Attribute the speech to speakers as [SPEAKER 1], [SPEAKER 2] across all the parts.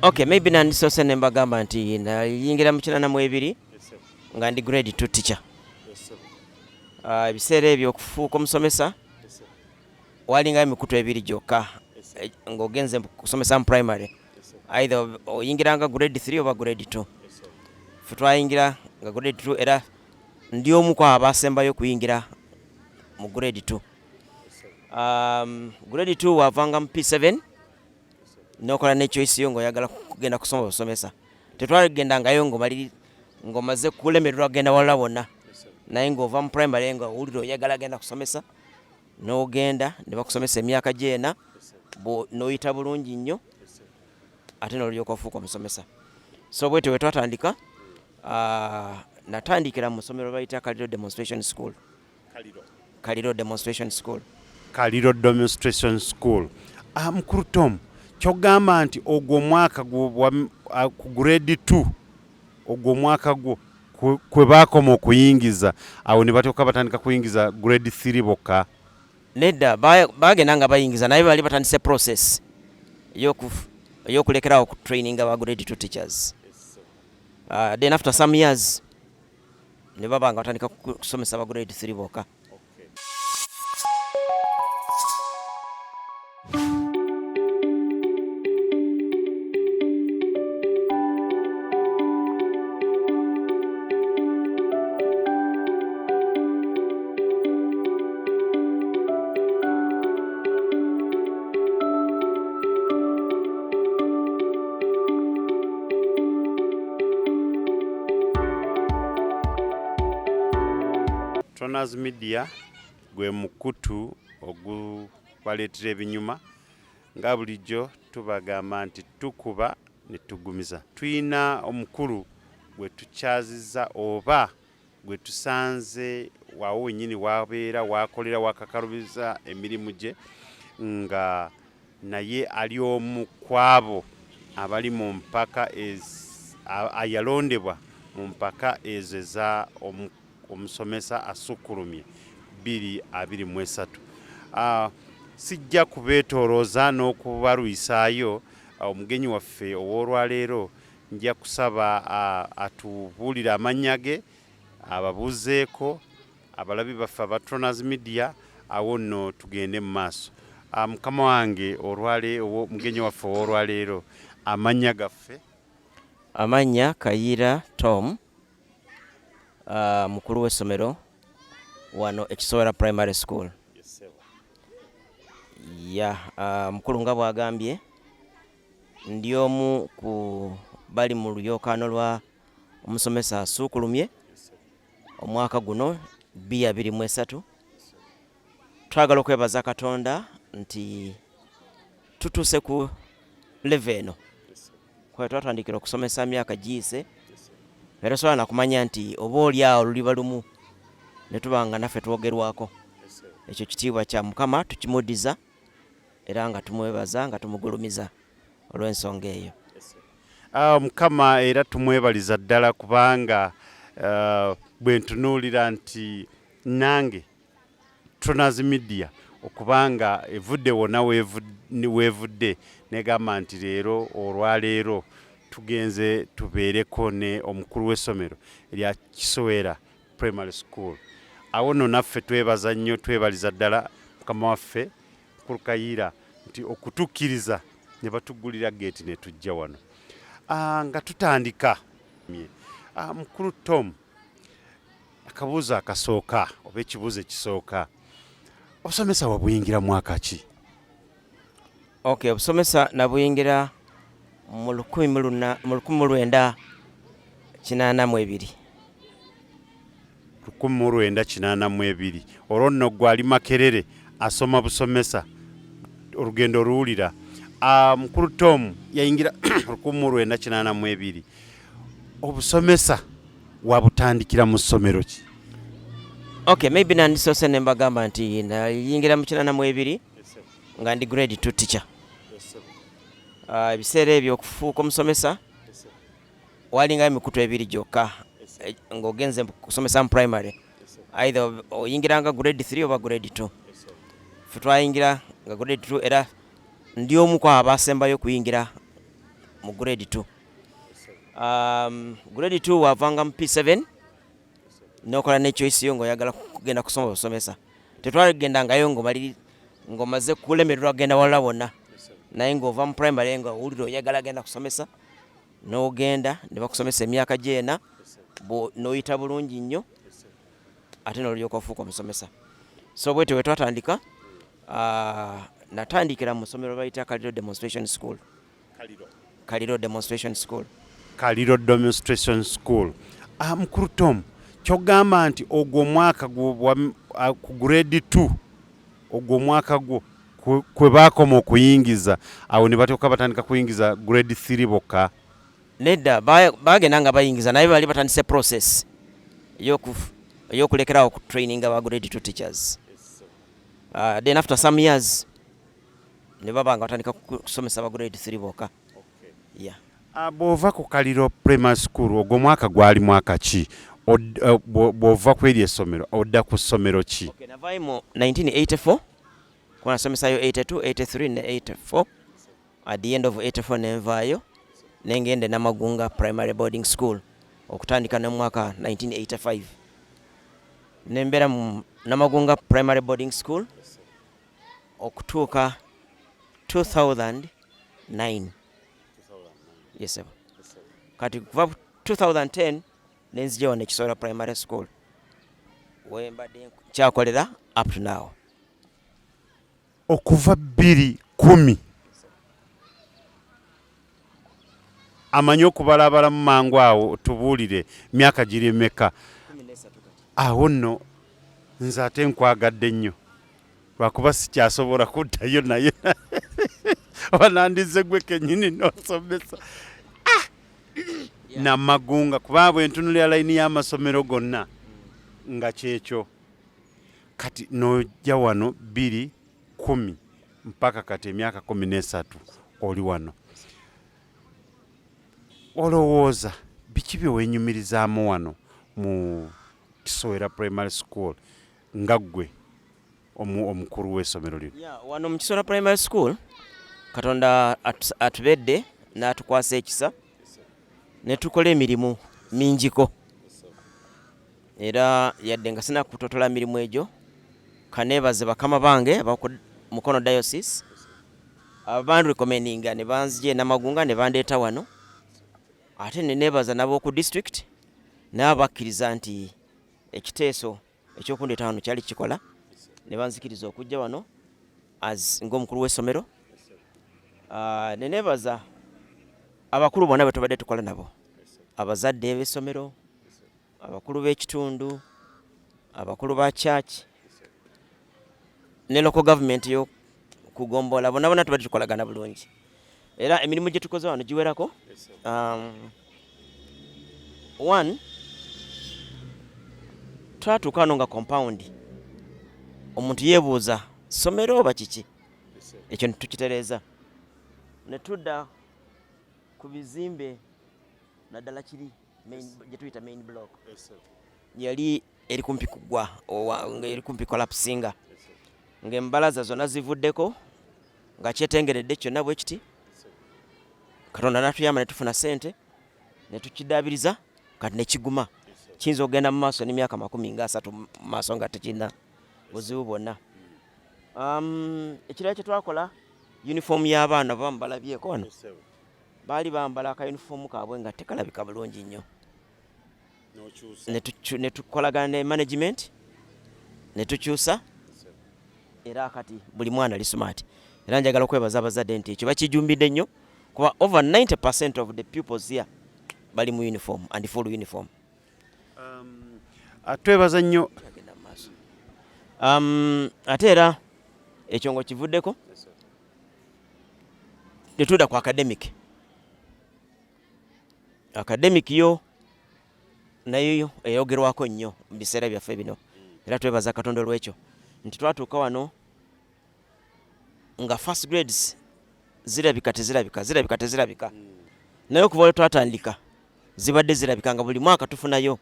[SPEAKER 1] Okay, maybe nandisose ne mbagamba nti nayingira mu 82 nga ndi grade 2 teacher. Ebiseera ebyo okufuuka omusomesa walinga emikutu ebiri gyokka ng'ogenze kusomesa mu primary. Either oyingiranga grade 3 oba grade 2. Ffe twayingira nga grade 2 era ndi omu ku abasembayo kuyingira mu grade 2. Grade 2 wavanga mu P7 nokola ne choice yo ng'oyagala kugenda kusoma busomesa. Tetwagendangayo ng'omaze kulemererwa genda wala wonna. Naye ng'ova mu primary nga owulira oyagala genda kusomesa n'ogenda ne bakusomesa emyaka gyena n'oyita bulungi nnyo ate n'olyoka ofuuka omusomesa. So bwetyo bwe twatandika natandikira mu ssomero bayita Kayiira Demonstration School. Kayiira Demonstration School.
[SPEAKER 2] Kayiira Demonstration School. Mukuru Tom, kyogamba nti ogwo omwaka ku grade 2 ogwo omwaka gwo kwe baakoma okuyingiza awo ne batyoka batandika kuyingiza grade 3 bokka?
[SPEAKER 1] Nedda bagenda nga bayingiza naye bali batandise process eyokulekerawo ku training aba grade 2 teachers. Then after some years ne baba nga batandika kusomesa aba grade 3 bokka.
[SPEAKER 2] Toners Media gwe mukutu ogubaleetera ebinyuma nga bulijjo tubagamba nti tukuba ne tugumiza. Tuyina omukulu gwe tukyazizza oba gwe tusanze waawo wennyini wabeera wakolera wakakalubiza emirimu gye nga naye ali omu kwabo abali mu mpaka yalondebwa mu mpaka ezo eza omusomesa asukkulumye 2023. Sijja kubeetoolooza n'okubalwisaayo omugenyi waffe ow'olwaleero nja kusaba atubuulire amannya ge ababuuzeeko abalabi baffe aba Toners Media awo nno tugende mu maaso. Mukama wange omugenyi waffe ow'olwaleero amannya gaffe?
[SPEAKER 1] Amannya Kayiira Tom, mukulu w'essomero wano Ekisowera Primary School. Mukulu nga bw'agambye ndi omu ku bali mu luyookaano lwa omusomesa asukkulumye omwaka guno 2023. Twagala okwebaza Katonda nti tutuuse ku level eno kwe twatandikira okusomesa myaka giyise. Era sobola nakumanya nti oba oli awo luliba lumu ne tubanga naffe twogerwako. Ekyo kitiibwa kya Mukama tukimuddiza era nga tumwebaza nga tumugulumiza olw'ensonga eyo.
[SPEAKER 2] Mukama era tumwebaliza ddala kubanga bwe ntunuulira nti nange Toners Media okubanga evudde wonna weevudde negamba nti leero olwaleero tugenze tubeereko ne omukulu w'essomero erya Kisowera Primary School. Awo nno naffe twebaza nnyo, twebaliza ddala Mukama waffe Mukulu Kayiira nti okutukkiriza ne batuggulira geeti ne tujja wano. Nga tutandika Mukulu Tom, akabuuzo akasooka oba ekibuuzo ekisooka, obusomesa wabuyingira mwaka ki?
[SPEAKER 1] Okay, obusomesa nabuyingira mu 1982.
[SPEAKER 2] 1982. Olwo nno gwali Makerere asoma busomesa olugendo oluwulira. Mukulu Tom yayingira 1982. Obusomesa wabutandikira mu ssomero ki?
[SPEAKER 1] Okay, maybe nandisose ne mbagamba nti nayingira mu 82 nga ndi grade 2 teacher. Ebiseera ebyo okufuuka omusomesa walinga emikutu ebiri gyokka ng'ogenze kusomesa mu primary. Either oyingiranga grade 3 oba grade 2. Ffe twayingira nga grade 2 era ndi omu ku abasembayo kuyingira mu grade 2. Grade 2 wavanga mu P7 nokola ne choice yo ng'oyagala kugenda kusoma busomesa. Tetwagendangayo ng'omaze kulemererwa kugenda wala wonna, naye ng'ova mu primary ng'owulira oyagala genda kusomesa n'ogenda ne bakusomesa emyaka gy'ena n'oyita bulungi nnyo ate n'olyoka ofuuka omusomesa. So bwetyo bwe twatandika, natandikira mu ssomero bayita Kayiira Demonstration School. Kayiira Demonstration School.
[SPEAKER 2] Kayiira Demonstration School. Mukulu Tom, kyogamba nti ogwo omwaka ku grade 2 ogwo omwaka gwo kwe baakoma okuyingiza, awo ne batyoka batandika kuyingiza grade 3 bokka?
[SPEAKER 1] Nedda bagenda nga bayingiza naye bali batandise process ey'okulekerawo ku training aba grade 2 teachers. Then after some years ne baba nga batandika kusomesa aba grade 3 bokka. Yeah.
[SPEAKER 2] Bw'ova ku Kayiira Primary School ogwo mwaka gwali mwaka ki? Bw'ova ku eryo essomero odda ku ssomero ki?
[SPEAKER 1] Okay, navaayo mu 1984 kuba nasomesayo 82, 83 ne 84. At the end of 84 nenvaayo nengende Namagunga Primary Boarding School okutandika ne mwaka 1985. Nembera mu Namagunga Primary Boarding School okutuuka 2009. Yes, sir. Kati kuva 2010 nenzija wano Kisoro Primary School wembadde kyakolera up to now.
[SPEAKER 2] Okuva 2010 amanyi okubalabala mu mangu awo tubuulire myaka giri emeka? Awo nno nze ate nkwagadde nnyo lwakuba sikyasobola kuddayo naye oba nandize gwe kennyini n'osomesa Namagunga, kuba bwe ntunulira layini y'amasomero gonna nga kyekyo. Kati n'ojja wano 2010 mpaka kati emyaka 13 oli wano. Olowooza biki bye weenyumirizaamu wano mu Kisowera Primary School nga ggwe omukulu w'essomero lino?
[SPEAKER 1] Wano mu Kisowera Primary School Katonda atubedde n'atukwasa ekisa ne tukola emirimu mingiko, era yadde nga sina kutotola mirimu egyo kaneebaze bakama bange Mukono Diocese abandu recommendinga ne banzije Namagunga ne bandeeta wano, ate ne neebaza nabo ku district nabo bakkiriza nti ekiteeso ekyokundeeta wano kyali kikola, ne banzikiriza okujja wano ng'omukulu w'essomero. Ne neebaza abakulu bonna be tubadde tukola nabo, abazadde b'essomero, abakulu b'ekitundu, abakulu ba church ne local government yo kugombola, bonna tubadde tukolagana bulungi, era emirimu gye tukoze wano giwerako. One, twatuuka wano nga compound omuntu yeebuuza ssomero oba kiki, ekyo netukitereeza ne tudda ku bizimbe naddala kiri gye tuyita main block yali eri kumpi kugwa eri kumpi collapsinga, ng'embalaza zonna zivuddeko nga kyetengeredde kyonna bwe kiti. Katonda n'atuyamba ne tufuna ssente ne tukidaabiriza, kati ne kiguma kiyinza okugenda mu maaso n'emyaka 30 mu maaso nga tekirina buzibu bwonna. Ekirala kye twakola, uniform y'abaana bambalabyeko wano, baali bambala akayunifoomu kaabwe nga tekalabika bulungi nnyo, ne tukolagana ne management ne tukyusa, era kati buli mwana ali smart. Era njagala okwebaza abazadde nti ekyo bakijumbidde nnyo, kuba over 90% of the pupils here bali mu uniform and full uniform.
[SPEAKER 2] Twebaza nnyo.
[SPEAKER 1] Ate era ekyo ngo kivuddeko netudda ku academic yo nayo eyogerwako nnyo mu biseera byaffe bino, era twebaza Katonda olw'ekyo nti twatuuka wano nga first grades zirabika tezirabika, naye okuva olwe twatandika zibadde zirabika nga buli mwaka tufunayo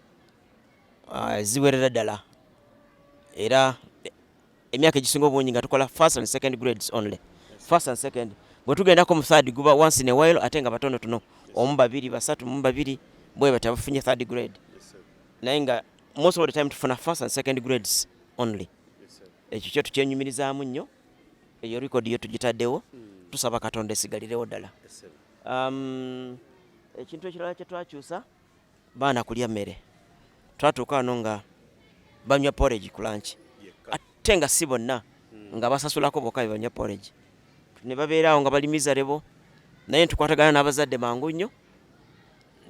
[SPEAKER 1] ziwerera ddala, era emyaka egisinga obungi nga tukola first and second grades only. First and second bwe tugendako mu third guba once in a while ate nga batono tono omu babiri basatu mu babiri bwe batafunye third grade naye nga most of the time tufuna first and second grades only ekyo kyo tukyenyumirizaamu nnyo eyo record yo tugitaddewo tusaba Katonda esigalirewo ddala ekintu ekirala kye twakyusa baana kulya mmere twatuuka wano nga banywa porridge ku lunch ate nga si bonna nga basasulako bokka bye banywa porridge ne babeeraawo nga bali miserable naye tukwatagana n'abazadde mangu nnyo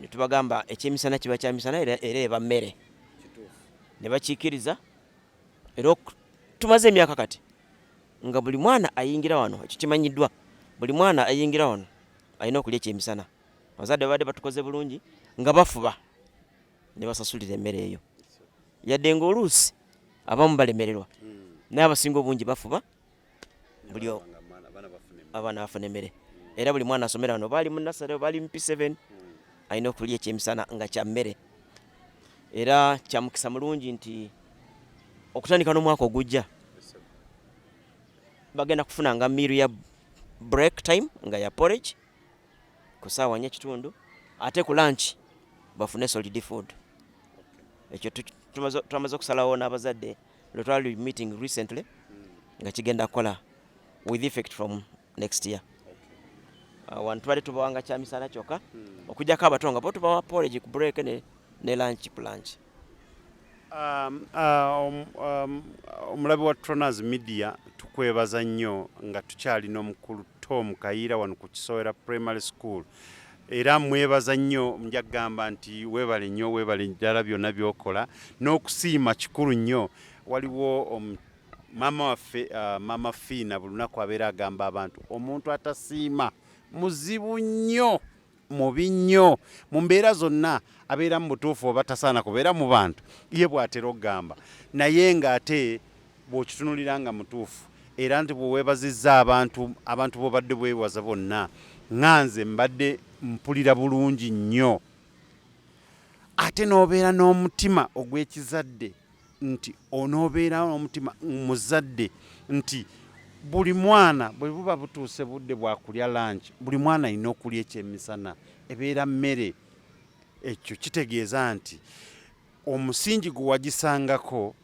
[SPEAKER 1] ne tubagamba ekyemisana kiba kyamisana era eba mmere ne bakiikiriza era tumaze emyaka kati nga buli mwana ayingira wano ekyo kimanyiddwa buli mwana ayingira wano alina okulya ekyemisana abazadde babadde batukoze bulungi nga bafuba ne basasulira emmere eyo yadde ng'oluusi abamu balemererwa naye abasinga obungi bafuba buli abaana bafuna emmere era buli mwana asomera wano baali mu nasale baali mu P7 alina okulya ekyemisana nga kya mmere era kya mukisa mulungi nti okutandika n'omwaka ogujja bagenda kufuna nga miiru ya break time nga ya porridge ku ssaawa 4:30 ate ku lunch bafune solid food ekyo twamaze okusalawo n'abazadde lwe twali meeting recently nga kigenda kukola with effect from next year wano tubadde tubawanga kyamisana kyokka okujjako abato nga bo tubawa porridge ku break ne lunch ku lunch
[SPEAKER 2] omulabi wa Tronaz Media tukwebaza nnyo nga tukyalina omukulu Tom Kayiira wano ku Kisowera Primary School era mwebaza nnyo njagamba nti weebale nnyo weebale ddala byonna byokola n'okusiima kikulu nnyo waliwo mama waffe mama Fiina buli lunaku abeera agamba abantu omuntu atasiima muzibu nnyo mubi nnyo mu mbeera zonna abeera mu butuufu oba tasaana kubeera mu bantu ye bw'atera okugamba naye ng'ate bw'okitunulira nga mutuufu era nti bweweebazizza abantu bw'obadde bwebaza bonna nganze mbadde mpulira bulungi nnyo ate n'obeera n'omutima ogw'ekizadde nti onoobeera n'omutima muzadde nti buli mwana bwe buba butuuse budde bwakulya lanchi buli mwana alina okulya ekyemisana ebeera mmere ekyo kitegeeza nti omusingi gwe wagisangako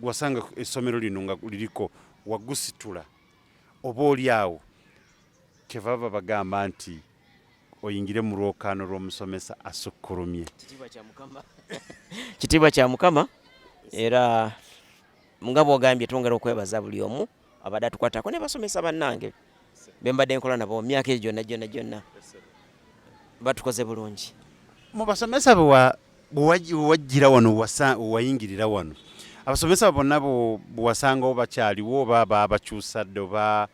[SPEAKER 2] gwasanga essomero lino nga liriko wagusitula oba oli awo kyebava bagamba nti oyingire mu lwokaano lw'omusomesa asukkulumye
[SPEAKER 1] kitiibwa kya Mukama era nga bw'ogambye twongera okwebaza buli omu abadde atukwatako ne basomesa bannange be mbadde nkola nabo myaka eyo gyonna batukoze bulungi
[SPEAKER 2] mu basomesa bwewajjira wano wayingirira wano abasomesa bonna bwewasangawo bakyaliwo oba babakyusadde oba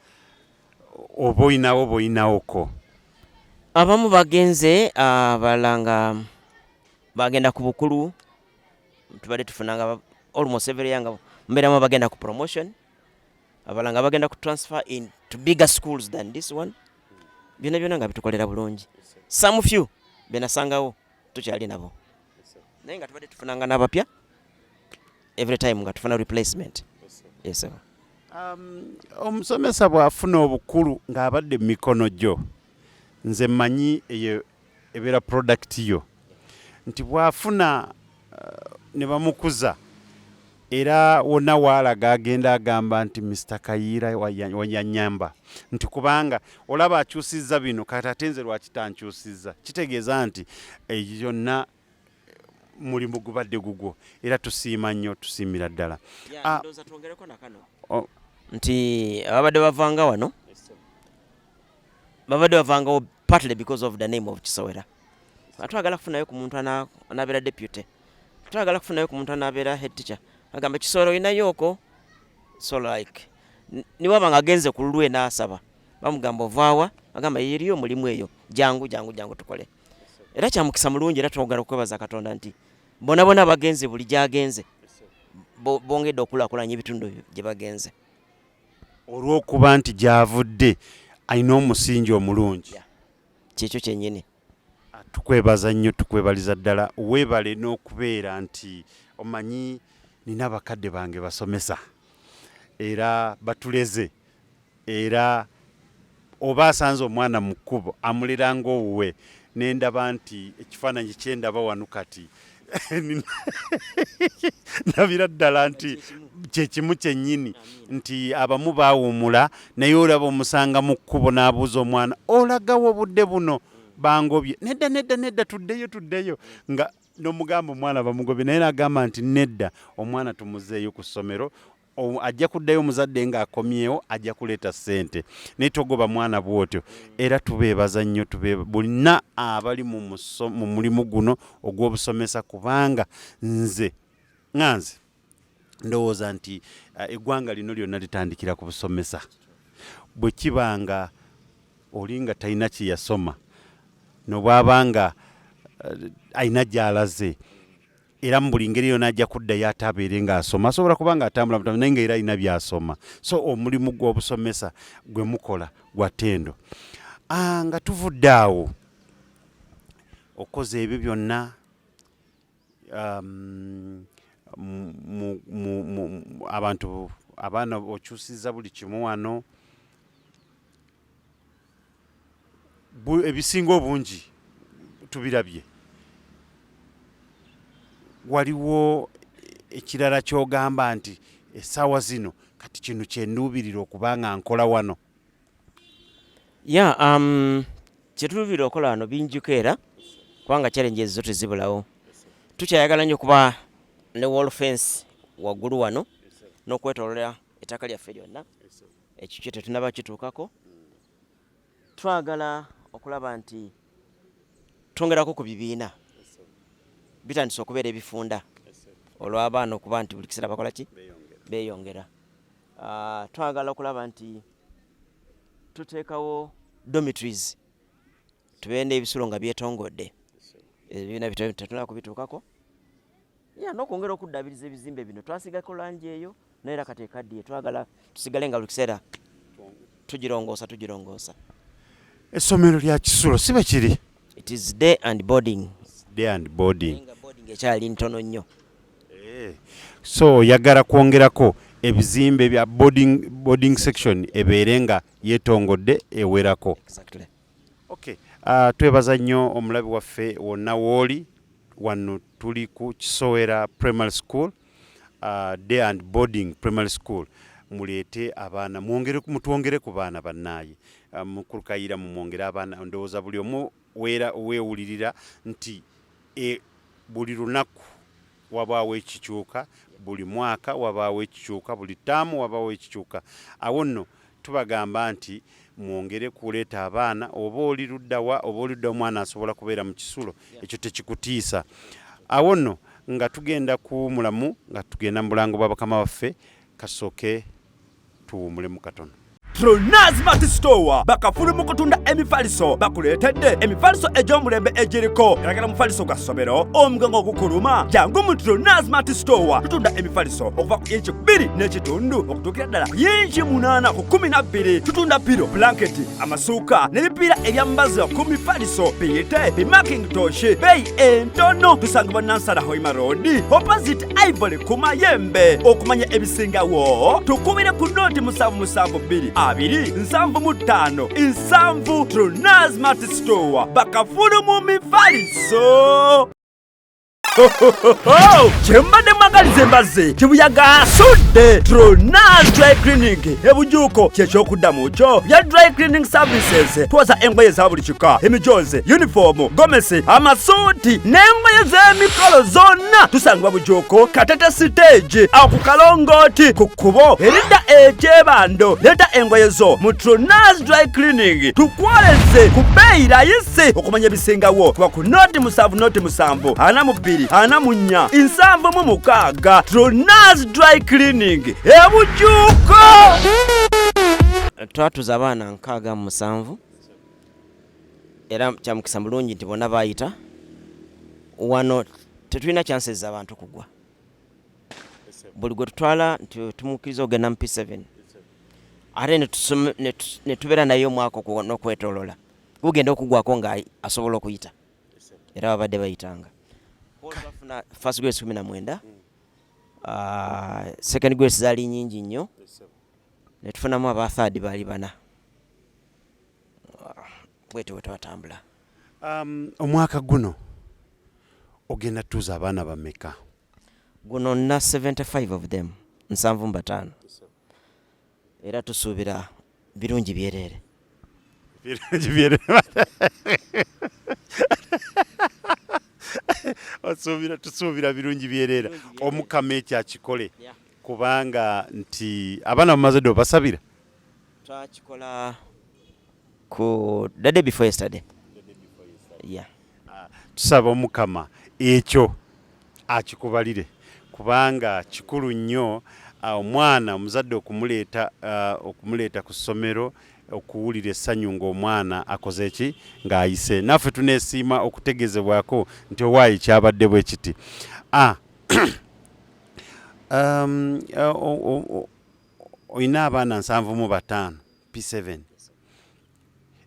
[SPEAKER 2] oyinawoko
[SPEAKER 1] abamu bagenze abalala nga bagenda ku bukulu tubadde tufunanga almost every year nga mbeeramu bagenda ku promotion abalala nga bagenda ku transfer into bigger schools than this one byonna nga bitukolera bulungi some few benasangawo tukyali nabo naye nga tubadde tufunanga n'abapya every time nga tufuna replacement yes
[SPEAKER 2] omusomesa bw'afuna obukulu ng'abadde mu mikono gyo nze mmanyi eyo ebeera product yo nti bw'afuna ne bamukuza era wonna waalaga agenda agamba nti Mr. Kayiira wanyanyamba nti kubanga olaba akyusizza bino kati ate nze lwaki tankyusizza kitegeeza nti yonna mulimu gubadde gugwo era tusiima nnyo tusiimira ddala
[SPEAKER 1] nti ababadde bavanga wano babadde bavangawo partly because of the name of Kisowera atwagala kufunayo ku muntu anabeera deputy twagala kufunayo ku muntu anabeera head teacher agamba Kisowera olinayo oko so like niwaba nga agenze ku lulwe n'asaba bamugamba ovaawa agamba yeriyo mulimu eyo jangu tukole era kyamukisa mulungi era twogala okwebaza Katonda nti bona bagenze buli gyagenze bongedde okulaakulanya ebitundu gye bagenze
[SPEAKER 2] olw'okuba nti gyavudde alina omusingi omulungi
[SPEAKER 1] kyekyo kyennyini
[SPEAKER 2] tukwebaza nnyo tukwebaliza ddala weebale n'okubeera nti omanyi nina bakadde bange basomesa era batuleze era oba asanze omwana mu kkubo amulera ng'owuwe nendaba nti ekifaananyi kyendaba wano kati ndabira ddala nti kyekimu kyennyini nti abamu baawummula naye olaba omusanga mu kkubo n'abuuza omwana olagawo obudde buno bangobye nedda tuddeyo nga n'omugamba omwana bamugobye naye n'agamba nti nedda omwana tumuzeeyo ku ssomero ajja kuddayo omuzadde ng'akomyewo ajja kuleeta ssente naye togoba mwana bw'otyo era tubeebaza nnyo bulina abali mu mulimu guno ogw'obusomesa kubanga nze ndowooza nti eggwanga lino lyonna litandikira ku busomesa bwe kibanga oli nga talina kye yasoma nobwabanga alina gy'alaze era mu buli ngeri yonna ajja kuddayo ate abeere ng'asoma asobola kuba nga atambula mutamu naye nga era alina by'asoma so omulimu gw'obusomesa gwe mukola gwa ttendo nga tuvudde awo okoze ebyo byonna abantu abaana okyusizza buli kimu wano ebisinga obungi tubirabye waliwo ekirala ky'ogamba nti essaawa zino kati kino kyenduubirira okuba nga nkola wano
[SPEAKER 1] kyetuubirira okola wano binjuko era kubanga challenges zo tezibulawo tukyayagala nnyo kuba ne wall fence waggulu wano n'okwetoolera ettaka lyaffe lyonna ekyo kye tetunaba kituukako twagala okulaba nti twongerako ku bibiina bitandise okubeera ebifunda olw'abaana okuba nti buli kiseera bakola ki beeyongera twagala okulaba nti tuteekawo dormitories tubeere n'ebisulo nga byetongodde ebibiina tetunaba kubituukako n'okwongera okuddaabiriza ebizimbe bino twasigako langi eyo naye era kati ekaddiye twagala tusigale nga buli kiseera tugirongoosa
[SPEAKER 2] essomero lya kisulo si bwe kiri
[SPEAKER 1] it is day and boarding ekyali ntono nnyo
[SPEAKER 2] so oyagala kwongerako ebizimbe bya boarding section ebeere nga yeetongodde ewerako
[SPEAKER 1] exactly.
[SPEAKER 2] Okay. Twebaza nnyo omulabi waffe wonna wooli wano tuli ku Kisowera Primary School day and boarding primary school muleete abaana mutwongere ku baana bannaaye mukulu Kayiira mumwongere abaana ndowooza buli omu weewulirira nti buli lunaku wabaawo ekikyuka buli mwaka wabaawo ekikyuka buli ttaamu wabaawo ekikyuka awo nno tubagamba nti mwongere kuleeta abaana oba oli luddawa oba olidda omwana asobola kubeera mu kisulo ekyo tekikutiisa awo nno nga tugenda ku mulamu nga tugenda mu bulango bwa bakama baffe kasooke tuwumulemu katono.
[SPEAKER 3] Tronazmat Store bakafulu mu kutunda emifaliso bakuleetedde emifaliso egy'omulembe egiriko eragala mufaliso gwa ssomero omugango ogukuluma jangu mu Tronazmat Store tutunda emifaliso okuva ku inchi 2 n'ekitundu okutuukira ddala ku inchi 8 ku 12 tutunda piro blanketi amasuuka n'ebipiira ebyambaza ku mifaliso biyite bimakintoshi beeyi entono tusangibwa Nansana Hoima Road opposite Ivory ku Mayembe okumanya ebisingawo tukubire ku noti 772 275 nsanvu Tronazmat Store bakafulu mu mifaliso. Chembade mwagalize mbaze chibuyaga asudde Tronaz Dry Cleaning ebujuko kyekyokudamu kyo bya dry cleaning services twaza engoye za buli kika emijoze uniform gomesi amasuuti n'engoye z'emikolo zonna tusangibwa bujuko Katete stage aku Kalongoti ku kkubo eridda ekyebando leta engoye zo mu Tronaz Dry Cleaning tukwoleze ku bbeeyi rayisi okumanya ebisingawo kuba ku noti 7 ana mu 2 ana munya insanvu mu mukaaga Tronaz Dry Cleaning ebujuko
[SPEAKER 1] twatuza abaana 67 era kyamukisa mulungi nti bonna baayita wano tetulina chances z'abantu kugwa buli gwe tutwala nti tumukkiriza ogenda mu P7 ate ne tubeera naye omwaka n'okwetoolola gugenda okugwako nga asobola okuyita era babadde bayitanga twafuna first grade 19 second grade zaali nyingi nnyo ne tufunamu aba third baali 4 bwetyo bwetwatambula.
[SPEAKER 2] Omwaka guno ogenda tuza abaana bameka?
[SPEAKER 1] Guno nna 75 of them, 75 era tusuubira birungi byerere.
[SPEAKER 2] Tusuubira birungi byerera. Omukama ekyakikole kubanga nti abaana bamaze dde obasabira?
[SPEAKER 1] Twakikola ku the day before yesterday. Yeah.
[SPEAKER 2] Tusaba omukama ekyo akikubalire kubanga kikulu nnyo omwana omuzadde okumuleeta ku ssomero okuwulira essanyu ng'omwana akoze ki ng'ayise. Naffe tuneesiima okutegeezebwako nti owaayi kyabadde bwe kiti. Oyina abaana 75 P7.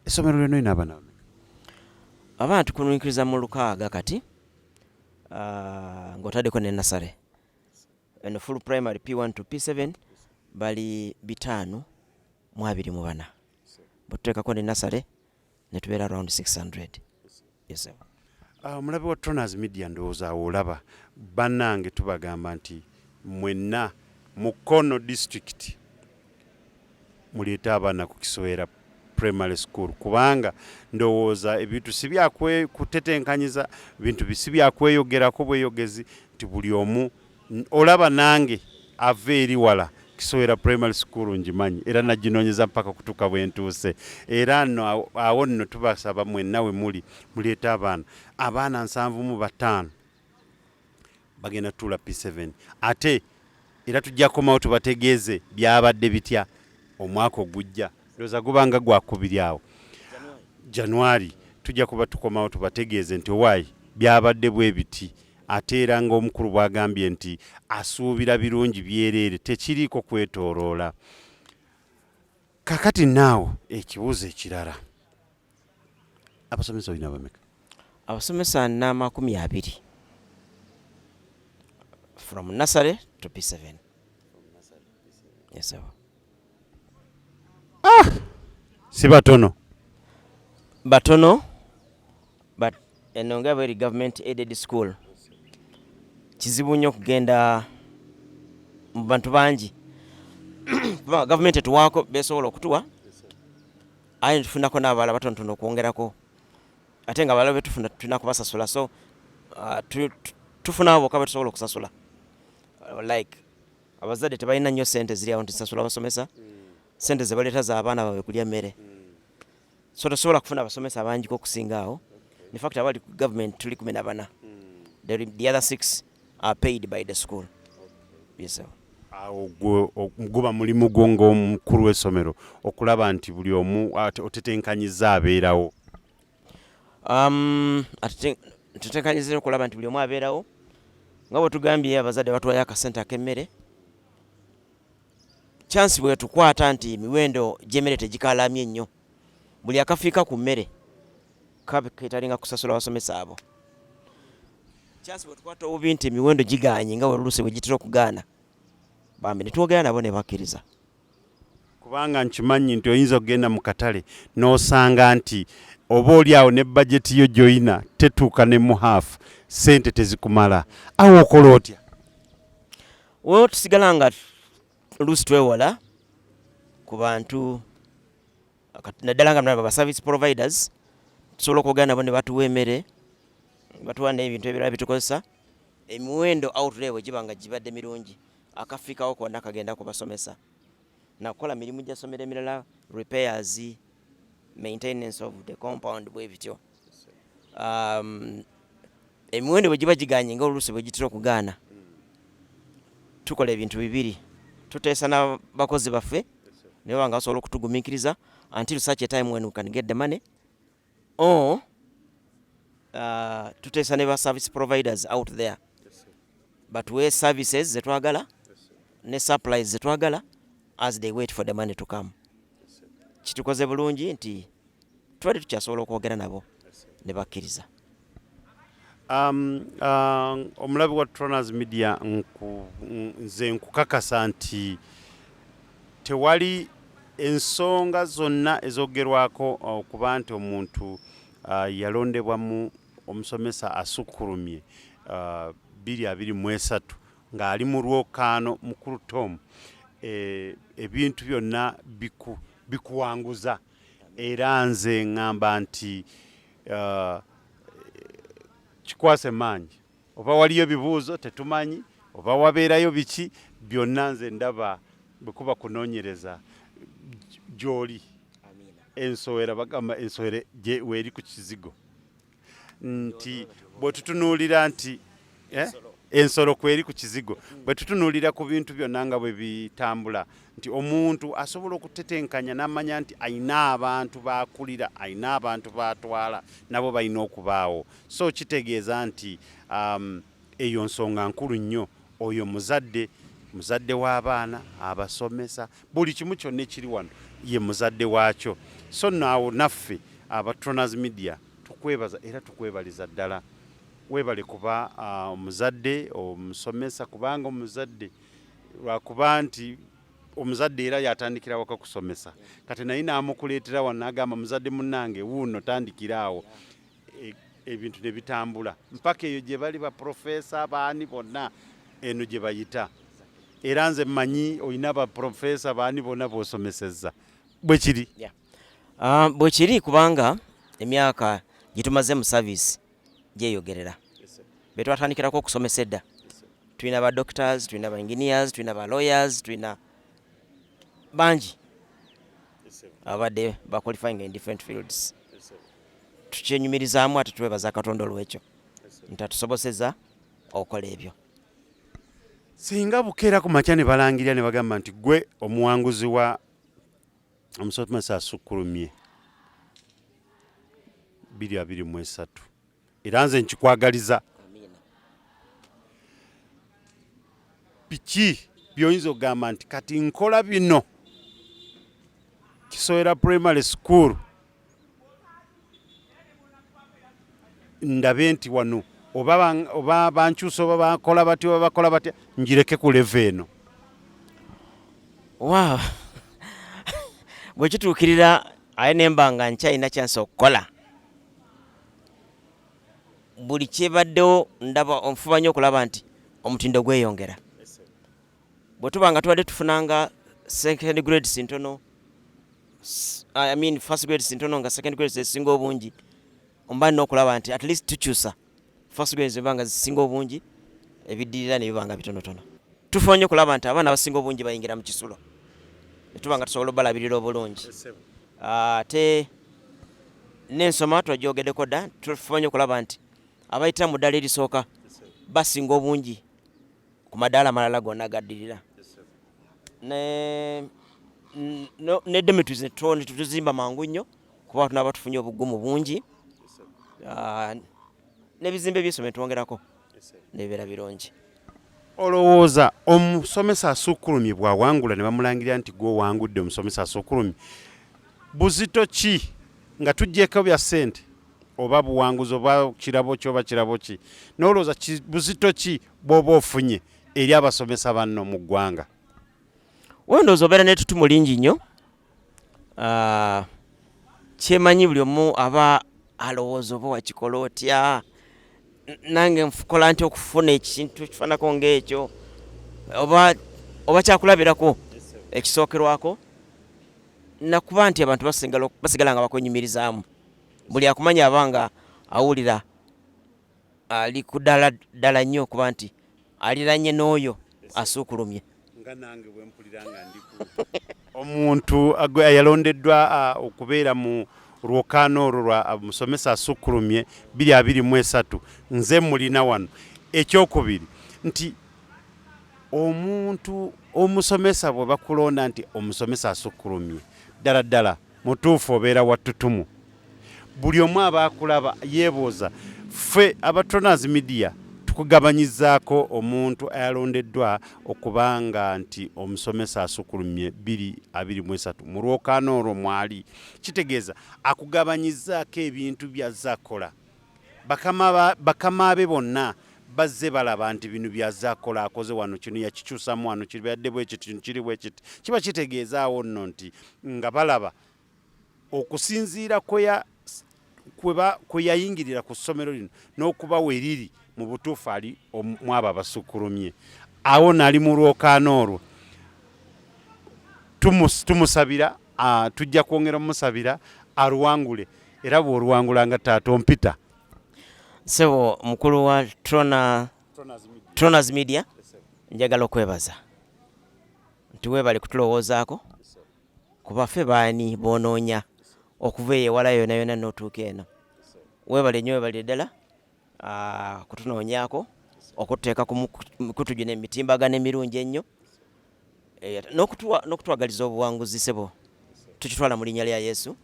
[SPEAKER 2] Essomero lyonna oyina abaana bameka?
[SPEAKER 1] Abaana tukununkiriza mu 6 kati ng'otaddeko ne nasale. Eno full primary P1 to P7 bali 524. Bututeekako ne nasale ne tubeera around 600. Yes, sir.
[SPEAKER 2] Omulabe wa Troners Media ndowooza olaba bannange tubagamba nti mwenna Mukono district muleeta abaana ku Kisowera primary school kubanga ndowooza ebintu si byakutetenkanyiza, bintu si byakweyogerako bweyogezi nti buli omu olaba nange ava eri wala Kisowera primary school njimanyi era naginoonyeza mpaka kutuuka bwe ntuuse. Era awo nno tubasaba mwenna we muli muleeta abaana 75 bagenda tuula P7 ate era tujja komawo tubategeeze byabadde bitya omwaka ogujja. Ndowooza gubanga gwakubiri awo January tujja kuba tukomawo tubategeeze nti owaayi byabadde bwe biti. Ate era ng'omukulu bw'agambye nti asuubira birungi byerere tekiriiko kwetooloola. Kakati naawo ekibuuzo ekirala, abasomesa olina bameka?
[SPEAKER 1] Abasomesa nna 20 from nursery to P7. Yes, sir.
[SPEAKER 2] Si batono?
[SPEAKER 1] Batono, but enonga bweri government aided school. Kizibu nnyo okugenda mu bantu bangi. Government etuwaako besobola okutuwa. Aye tufunako n'abalala batonotono okwongerako. Ate nga abalala betufuna tulina kubasasula. So tufuna abo ka betusobola okusasula. Like abazadde tebalina nnyo ssente ziri awo nti sasula abasomesa. Ssente ze baleeta z'abaana baabwe kulya mmere. So tosobola kufuna abasomesa abangi okusinga awo. In fact abali ku government tuli 14. The other 6 are paid by the school. Yes, sir.
[SPEAKER 2] Guba mulimu gwo ng'omukulu w'essomero okulaba nti buli omu otetenkanyiza abeerawo.
[SPEAKER 1] Tutekanyiza okulaba nti buli omu abeerawo. Nga bwe tugambye abazadde batuwayo akasente ak'emmere. Chance bwe tukwata nti emiwendo gy'emmere tegikaalamye nnyo. Buli akafiika ku mmere ketalinga kusasula abasomesa abo. Chance bwe tukwata obubi nti emiwendo giganye nga oluse bwe gitera okugaana. Bambi ne twogera nabo ne bakkiriza.
[SPEAKER 2] Kubanga nkimanyi nti oyinza okugenda mu katale n'osanga nti oba oli awo ne bajeti yo gy'oyina tetuuka ne mu half, ssente tezikumala. Awo okola otya?
[SPEAKER 1] Tusigala nga oluusi twewala ku bantu naddala nga naba service providers tusobola okwogera nabo ne batuwa emmere, batuwa n'ebintu ebirala bitukozesa. Emiwendo outlay bwe giba nga gibadde mirungi akafiikawo konna kagenda kubasomesa nakukola mirimu gya ssomero emirala, repairs, maintenance of the compound bwe bityo. Emiwendo bwe giba giganye nga oluusi bwe gitera okugaana tukola ebintu bibiri. Tuteesa n'abakozi baffe nibo banga basobola okutugumiikiriza until such a time when we can get the money, or tuteesa ne ba service providers out there but we services ze twagala ne supplies ze twagala as they wait for the money to come. Kitukoze bulungi nti twali tukyasobola okwogera nabo ne bakkiriza.
[SPEAKER 2] Omulabi wa Troners Media nze nkukakasa nti tewali ensonga zonna ezogerwako okuba nti omuntu yalondebwa mu omusomesa asukkulumye 2023 ng'ali mu lwokaano mukulu Tom, ebintu byonna bikuwanguza era nze ŋŋamba nti kikwase mangi, oba waliyo ebibuuzo tetumanyi oba wabeerayo biki, byonna nze ndaba bwekuba kunoonyereza gy'oli. Ensowera bagamba ensowera weeri ku kizigo, nti bwe tutunuulira nti ensolo kweri ku kizigo, bwe tutunuulira ku bintu byonna nga bwe bitambula, nti omuntu asobola okutetenkanya n'amanya nti ayina abantu b'akulira, ayina abantu b'atwala, nabo balina okubaawo. So kitegeeza nti eyo nsonga nkulu nnyo. Oyo muzadde w'abaana, abasomesa, buli kimu kyonna ekiri wano ye muzadde waakyo. So naawo naffe Patronas Media tukwebaza era tukwebaliza ddala. Weebale kuba omuzadde, omusomesa, kubanga omuzadde lwakuba nti omuzadde era yatandikira waka kusomesa. Kati naye n'amukuleetera wano n'agamba muzadde munnange wuuno tandikiraawo. Ebintu ne bitambula mpaka eyo gye bali baprofesa baani bonna eno gye bayita. Era nze mmanyi olina baprofesa baani bonna b'osomesezza. Bwe kiri?
[SPEAKER 1] Bwe kiri kubanga emyaka gye tumaze mu service gyeyogerera. Be twatandikirako okusomesa edda. Tulina ba doctors, tulina ba engineers, tulina ba lawyers, tulina bangi abadde ba qualifying in different fields. Tukyenyumirizaamu ate twebaza Katonda olw'ekyo nti atusobosezza okukola ebyo.
[SPEAKER 2] Singa bukeera ku makya ne balangirira ne bagamba nti gwe omuwanguzi wa omusomesa asukkulumye 2023 era nze nkikwagaliza, biki by'oyinza okugamba nti kati nkola bino Kisowera primary school ndabe nti wano oba bankyusa oba bakola batya oba bakola batya njireke ku level eno?
[SPEAKER 1] Wow. Bwe kituukirira aye nemba nga nkyalina kyansi okukola, buli kyebaddewo ndaba onfuba nnyo okulaba nti omutindo gweyongera. Bwe tuba nga tubadde tufunanga second grade sintono, first grade sintono nga second grade zesinga obungi, omba n'okulaba nti at least tukyusa first grade ziba nga zisinga obungi, ebiddirira ne biba nga bitonotono. Tufuba nnyo okulaba nti abaana abasinga obungi bayingira mu kisulo, ne tuba nga tusobola obalabirira obulungi. Ate n'ensoma twagyogeddeko dda, tufuba nnyo okulaba nti abayita mu ddala erisooka basinga obungi ku madaala amalala gonna agaddirira. Ne dormitories tuzimba mangu nnyo kuba tunaba tufunye obugumu bungi, n'ebizimbe by'essomero twongerako n'ebibeera birungi.
[SPEAKER 2] Olowooza omusomesa asukkulumye bw'awangula ne bamulangirira nti gwe owangudde omusomesa asukkulumye, buzito ki nga tuggyeko bya ssente oba buwanguzi oba kirabo ki oba kirabo ki, n'olowooza buzito ki bw'oba ofunye eri abasomesa banno mu ggwanga?
[SPEAKER 1] Wendowooza obeera n'ettutumu lingi nnyo. Kyemanyi buli omu aba alowooza oba wakikola otya, nange nkola nti okufuna ekintu ekifaanako ng'ekyo, oba kyakulabirako ekisookerwako, nakuba nti abantu basigala nga bakwenyumirizaamu. Buli akumanya abanga awulira ali ku ddala nnyo okuba nti aliranye n'oyo asukkulumye.
[SPEAKER 2] Nga nange bwe mpulira nga ndiku omuntu yalondeddwa okubeera mu lwokaano olwo lwa musomesa asukkulumye 2023, nze mulina wano. Ekyokubiri nti omuntu omusomesa bwe bakulonda nti omusomesa asukkulumye, ddala ddala mutuufu obeera wattutumu. Buli omu aba akulaba yeebooza, ffe Patronas Media tukugabanyizaako omuntu ayalondeddwa okubanga nti omusomesa asukkulumye 2023 mu lwokaano olwo mwali. Kitegeeza akugabanyizaako ebintu by'azze akola. Bakama be bonna bazze balaba nti bino byazze akola akoze wano kino yakikyusamu wano kibadde bwe kiti kiri bwe kiti kiba kitegeezaawo nno nti nga balaba okusinziira kwe yayingirira ku ssomero lino n'okuba we riri mu butuufu ali mwabo abasukkulumye awo nali mu lwokaano olwo tumusabira tujja kwongera omusabira aluwangule era bw'oluwangulanga taata ompita
[SPEAKER 1] sebo mukulu wa Tronas Media njagala okwebaza nti weebale kutulowoozaako kuba ffe baani boonoonya okuva eyo ewala yona yona n'otuuka eno weebale nnyo weebale ddala kutunoonyaako okututeeka ku mikutu gino emitimbagano emirungi ennyo n'okutwagaliza obuwanguzi sebo tukitwala mu linnya lya Yesu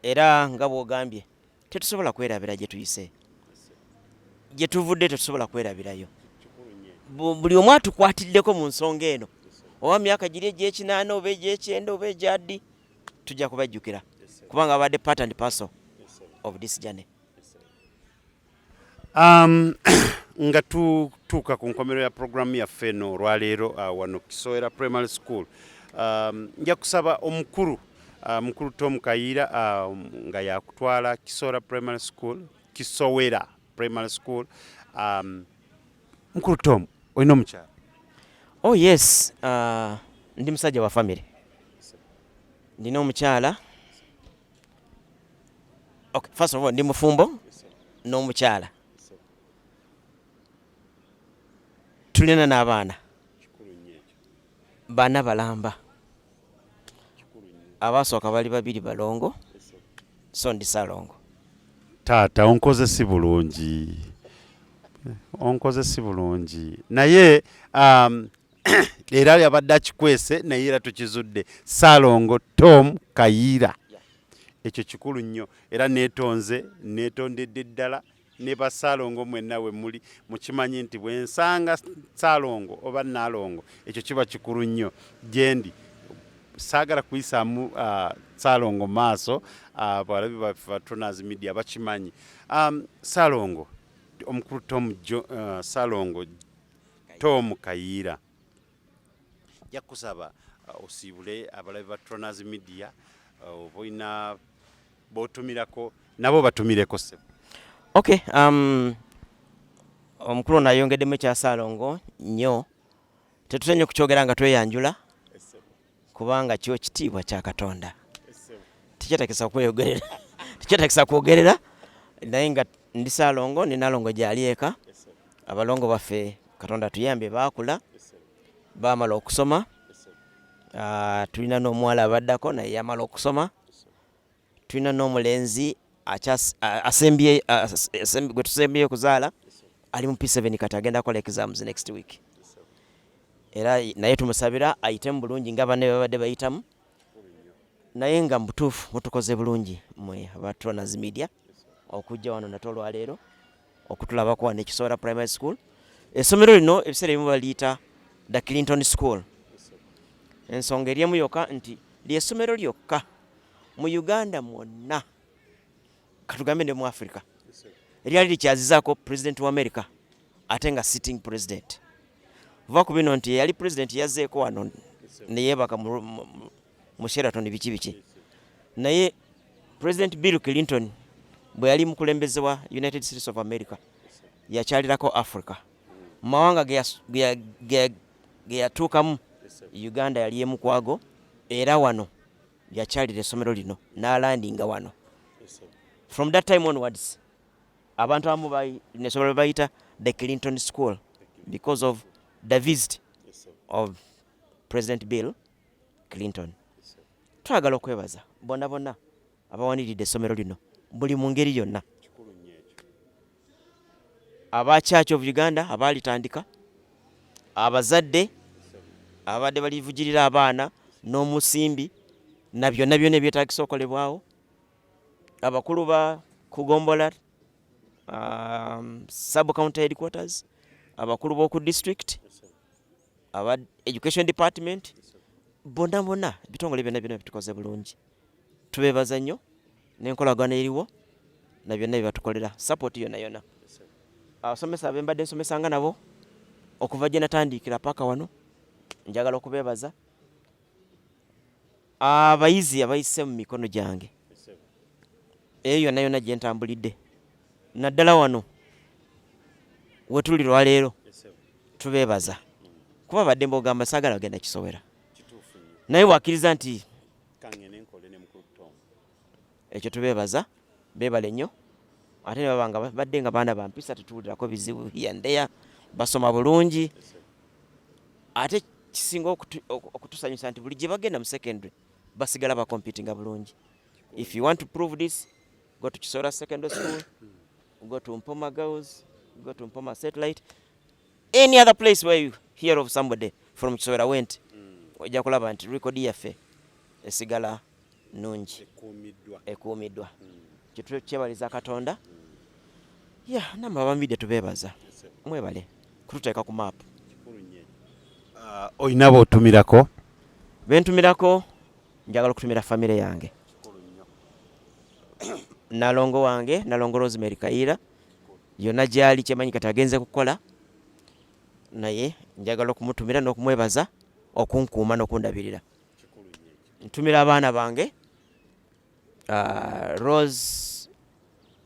[SPEAKER 1] era nga bw'ogambye tetusobola kwerabira gye tuyise gye tuvudde tetusobola kwerabirayo buli omu atukwatiddeko mu nsonga eno oba myaka giri egy'ekinaana oba egy'ekyenda oba egyaddi tujja kubajjukira kubanga abadde part and parcel of this journey.
[SPEAKER 2] Nga tutuuka ku nkomero ya programu yaffe eno olwaleero wano Kisowera Primary School nja kusaba omukulu Tom Kayiira nga yakutwala Kisowera Primary School mukulu Tom olina omukyala?
[SPEAKER 1] Oh yes, ndi musajja wa family. Ndina omukyala. Okay, first of all ndi mufumbo n'omukyala. Tulina n'abaana bana balamba abasooka bali babiri balongo so ndi salongo.
[SPEAKER 2] Taata onkoze si bulungi naye era yabadde akikwese naye era tukizudde Salongo Tom Kayiira ekyo kikulu nnyo era neetondedde ddala ne basalongo mwenna we muli mukimanyi nti bwe nsanga Salongo oba Nalongo ekyo kiba kikulu nnyo gyendi saagala kuyisaamu Salongo maaso bwalabi baffe Tronas Media bakimanyi. Salongo omukulu Salongo Tom Kayiira jakusaba osiibule abalabi ba Tronas Media oboina botumirako nabo batumireko sebo.
[SPEAKER 1] Okay, omukulu nayongeddemu ekya Salongo nnyo tetutenye kukyogera nga tweyanjula kubanga kyo kitiibwa kya Katonda tikyetakisa kwogerera naye nga ndi Salongo ni Nalongo gyali eka abalongo baffe Katonda tuyambye baakula baamala okusoma tulina n'omuwala abaddako naye yamala okusoma tulina n'omulenzi gwe tusembye okuzaala ali mu P7 kati agenda kola exams next week era naye tumusabira ayitemu bulungi nga banne babadde bayitamu naye nga mutuufu mutukoze bulungi mwe aba Tronas Media okujja wano nate olwaleero okutulabako wano Kisowera Primary School. Essomero lino ebiseera ebimu baliyita the Clinton School. Ensonga eryemu yokka nti ly'essomero lyokka mu Uganda mwonna katugambe ne mu Africa eryali likyazizaako president wa America ate nga sitting president. Vuba ku bino nti yali president yazzeeko wano ne yeebaka mu Sheraton biki naye President Bill Clinton bwe yali mukulembeze wa United States of America yakyalirako Africa mawanga ge yatuukamu Uganda yali emukwago era wano yakyalira essomero lino n'alandinga wano. From that time onwards abantu abamu n'essomero bayita the Clinton School because of the visit of President Bill Clinton. Twagala okwebaza bonna abawaniridde essomero lino buli mu ngeri yonna aba Church of Uganda abalitandika abazadde abadde balivugirira abaana n'omusimbi na byonna ebyetaagisa okolebwawo abakulu ba Kugombola sub county headquarters abakulu b'oku district aba education department bonna bitongole byonna bitukoze bulungi tubebaza nnyo n'enkolagana eriwo na byonna byebatukolera support yonna abasomesa abembadde nsomesanga nabo okuva gye natandikira paka wano njagala okubeebaza abayizi abayise mu mikono gyange eyo yonna yonna gye ntambulidde naddala wano wetuli lwaleero tubeebaza kuba badde mbogamba saagala bagenda kisowera naye wakkiriza nti ekyo tubeebaza beebale nnyo ate ne babanga badde nga baana bampisa tetuwulirako bizibu yandeya basoma bulungi ate kisinga okutusanyusa nti buli gye bagenda mu secondary basigala bakompitinga bulungi. If you want to prove this, go to Kisora Secondary School, go to Mpoma Girls, go to Mpoma Satellite, any other place where you hear of somebody from Kisora went, ojja kulaba nti record yaffe esigala nungi ekuumiddwa. Kitwe kyebaliza Katonda. Namwe abambidde tubeebaza mwebale kututeeka ku map.
[SPEAKER 2] Oyina b'otumirako?
[SPEAKER 1] Bentumirako njagala okutumira famire yange, nalongo wange nalongo Rosemary Kayiira yonna gyali kyemanyi kati agenze kukola naye njagala okumutumira n'okumwebaza okunkuuma n'okundabirira. Ntumira abaana bange Rose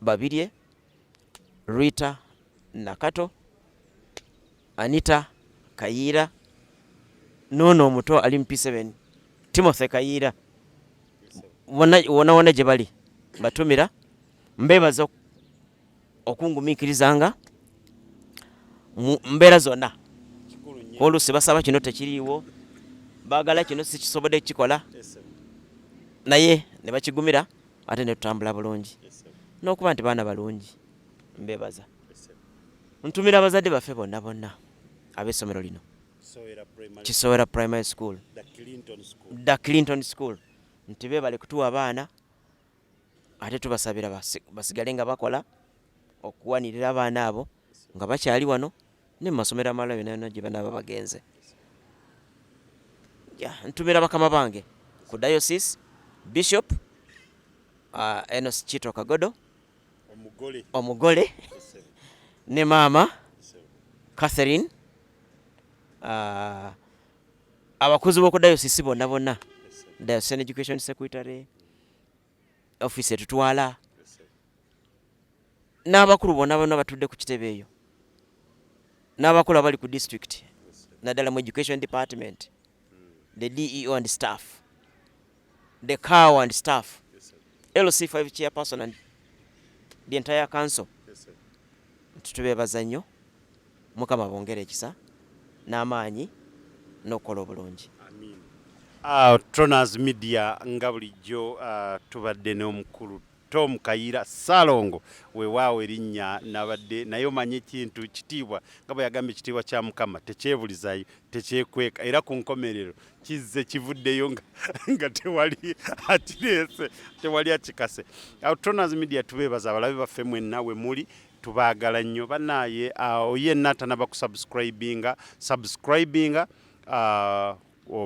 [SPEAKER 1] Babirye, Rita Nakato, Anita Kayiira, nono omuto ali mu P7 Timothy Kayiira, wona gye bali batumira mbeebaza okungumiikirizanga mbeera zonna. Oluusi basaba kino tekiriiwo, baagala kino sikisobodde kukikola naye ne bakigumira ate ne tutambula bulungi n'okuba nti baana balungi mbeebaza. Ntumira abazadde baffe bonna bonna ab'essomero lino Kisowera Primary School, the Clinton School, nti beebale kutuwa abaana ate tubasabira basigale nga bakola okuwanirira abaana abo nga bakyali wano ne mu masomero amalala yonna yonna gye banaaba bagenze. Ntumira bakama bange ku Diocese Bishop Enos Chito Kagodo omugole ne maama Catherine, abakozi b'oku Diocese bonna bonna, Diocesan Education Secretary, office etutwala, n'abakulu bonna bonna batudde ku kitebe eyo, n'abakulu abali ku district naddala mu Education Department, the DEO and staff, the CAO and staff, LC5 chairperson and the entire council. Tubeebaza nnyo, Mukama bongere ekisa n'amaanyi n'okukola obulungi.
[SPEAKER 2] Troners Media nga bulijjo tubadde n'omukulu Tom Kayiira Salongo weewaawo erinnya nabadde naye omanye ekintu kitiibwa nga bwe yagambye ekitiibwa kya Mukama tekyebulizayo tekyekweka era ku nkomerero kizze kivuddeyo nga tewali atireese tewali akikase. Troners Media tubeebaza abalabe baffe mwenna we muli tubaagala nnyo bannaaye yenna atanaba kusubscribinga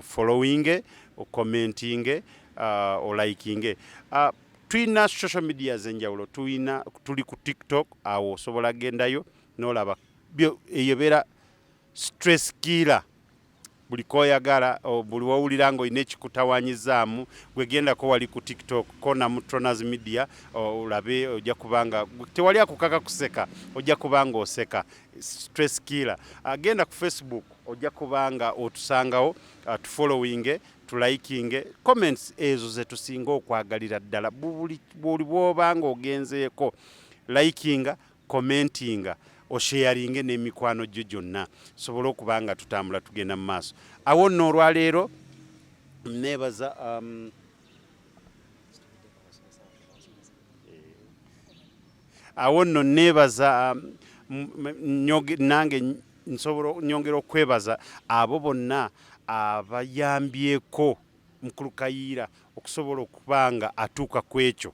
[SPEAKER 2] following commenting liking. Tuyina social media zenjawulo, tuli ku TikTok, awo osobola gendayo n'olaba eyebeera stress killer. Buli koyagala buli wawulira nga olina ekikutawanyizaamu gwegendako wali ku TikTok kona mu Troners Media olabe ojja kubanga tewali akukaka kuseka ojja kubanga oseka stress killer. Agenda ku Facebook ojja kubanga otusangawo tufollowing tuliking comments ezo ze tusinga okwagalira ddala buli bwobanga ogenzeeko likinga commentinga osharinge n'emikwano gyo gyonna sobola okubanga tutambula tugenda mu maaso. Awo nno olwaleero neebaza awo nno neebaza nange nsobola nyongera okwebaza abo bonna abayambyeko mukulu Kayiira okusobola okubanga atuuka ku ekyo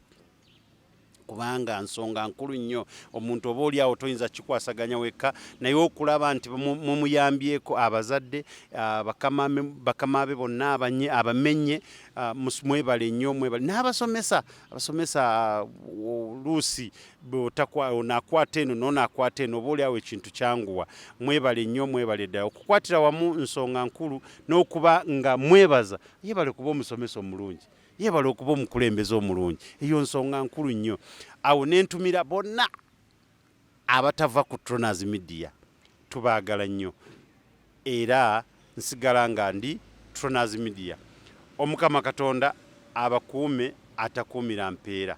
[SPEAKER 2] kubanga nsonga nkulu nnyo. Omuntu oba oli awo toyinza kikwasaganya wekka, naye okulaba nti mumuyambyeko abazadde, bakamabe bonna abamenye, mwebale nnyo, mwebale n'abasomesa. Abasomesa oluusi onaakwata eno n'onaakwata eno, oba oli awo ekintu kyanguwa. Mwebale nnyo, mwebale ddala. Okukwatira wamu nsonga nkulu, n'okuba nga mwebaza, yeebale kuba omusomesa omulungi, yeebale okuba omukulembeze omulungi. Eyo nsonga nkulu nnyo. Awo nentumira bonna abatava ku Tronas Media, tubaagala nnyo, era nsigala nga ndi Tronas Media. Omukama Katonda abakuume, atakuumira mpeera.